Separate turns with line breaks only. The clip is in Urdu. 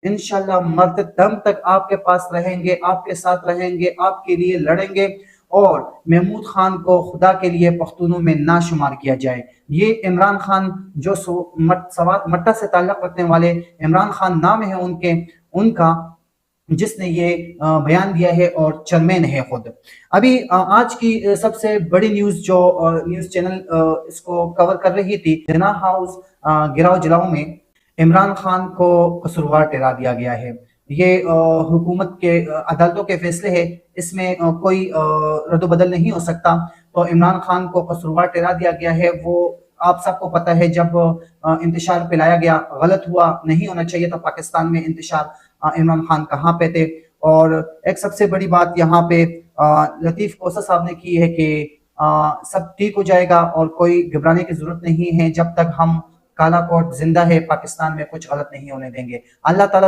انشاءاللہ مرتے دم تک آپ کے پاس رہیں گے، آپ کے ساتھ رہیں گے، آپ کے لیے لڑیں گے، اور محمود خان کو خدا کے لیے پختونوں میں نہ شمار کیا جائے۔ یہ عمران خان جو سوات مٹہ سے تعلق رکھنے والے عمران خان نام ہے ان کا، جس نے یہ بیان دیا ہے اور چرمین ہے خود۔ ابھی آج کی سب سے بڑی نیوز جو نیوز چینل اس کو کور کر رہی تھی، جناح ہاؤس گراؤ جلاؤ میں عمران خان کو قصوروار ٹھہرا دیا گیا ہے۔ یہ حکومت کے عدالتوں کے فیصلے ہے، اس میں کوئی رد و بدل نہیں ہو سکتا۔ تو عمران خان کو قصوروار ٹھہرا دیا گیا ہے۔ وہ آپ سب کو پتہ ہے جب انتشار پھیلایا گیا، غلط ہوا، نہیں ہونا چاہیے تھا پاکستان میں انتشار، عمران خان کہاں پہ تھے۔ اور ایک سب سے بڑی بات یہاں پہ لطیف کوسہ صاحب نے کی ہے کہ سب ٹھیک ہو جائے گا اور کوئی گھبرانے کی ضرورت نہیں ہے، جب تک ہم کالا کوٹ زندہ ہے پاکستان میں کچھ غلط نہیں ہونے دیں گے۔ اللہ تعالیٰ